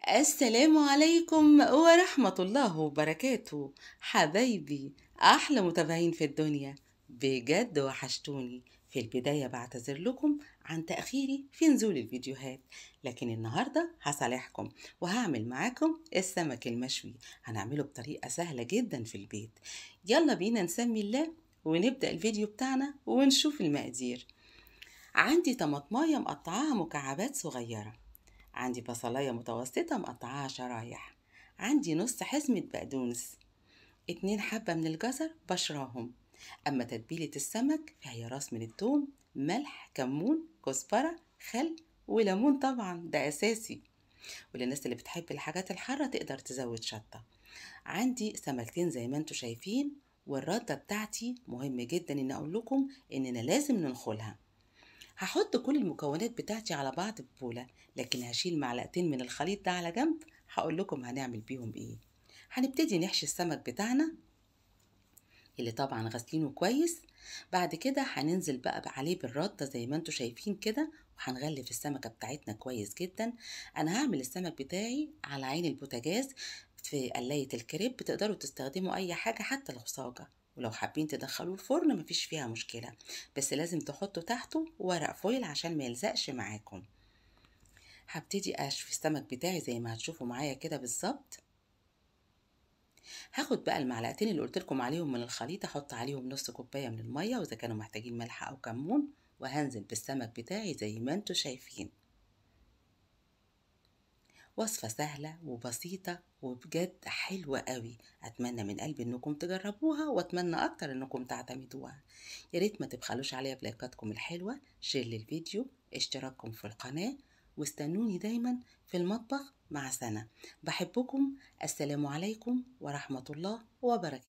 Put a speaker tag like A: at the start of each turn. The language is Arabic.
A: السلام عليكم ورحمة الله وبركاته. حبايبي، أحلى متابعين في الدنيا، بجد وحشتوني. في البداية بعتذر لكم عن تأخيري في نزول الفيديوهات، لكن النهاردة هصالحكم وهعمل معاكم السمك المشوي. هنعمله بطريقة سهلة جدا في البيت. يلا بينا نسمي الله ونبدأ الفيديو بتاعنا ونشوف المقادير. عندي طماطماية مقطعاها مكعبات صغيرة، عندي بصلاية متوسطة مقطعاها شرايح، عندي نص حزمة بقدونس، 2 حبة من الجزر بشراهم. أما تتبيلة السمك فهي راس من الثوم، ملح، كمون، كزبرة، خل وليمون، طبعا ده أساسي، وللناس اللي بتحب الحاجات الحارة تقدر تزود شطة. عندي سمكتين زي ما انتوا شايفين، والردة بتاعتي مهم جدا ان اقول لكم اننا لازم ننخلها. هحط كل المكونات بتاعتي على بعض في بولة، لكن هشيل معلقتين من الخليط ده على جنب. هقول لكم هنعمل بيهم ايه. هنبتدي نحشي السمك بتاعنا اللي طبعا غسلينه كويس. بعد كده هننزل بقى عليه بالردة زي ما انتوا شايفين كده، وهنغلف السمكة بتاعتنا كويس جدا. انا هعمل السمك بتاعي على عين البوتاجاز في قلاية الكريب، تقدروا تستخدموا اي حاجة حتى العصاجة، ولو حابين تدخلوه الفرن مفيش فيها مشكلة، بس لازم تحطوا تحته ورق فويل عشان ما يلزقش معاكم. هبتدي اشوي السمك بتاعي زي ما هتشوفوا معايا كده بالظبط. هاخد بقى المعلقتين اللي قلت لكم عليهم من الخليط، احط عليهم نص كوبايه من الميه، واذا كانوا محتاجين ملح او كمون، وهنزل بالسمك بتاعي زي ما انتوا شايفين. وصفه سهله وبسيطه وبجد حلوه قوي. اتمنى من قلبي انكم تجربوها، واتمنى اكتر انكم تعتمدوها. يا ريت ما تبخلوش عليا بلايكاتكم الحلوه، شير للفيديو، اشتراككم في القناه، واستنوني دايما في المطبخ مع سنة. بحبكم. السلام عليكم ورحمة الله وبركاته.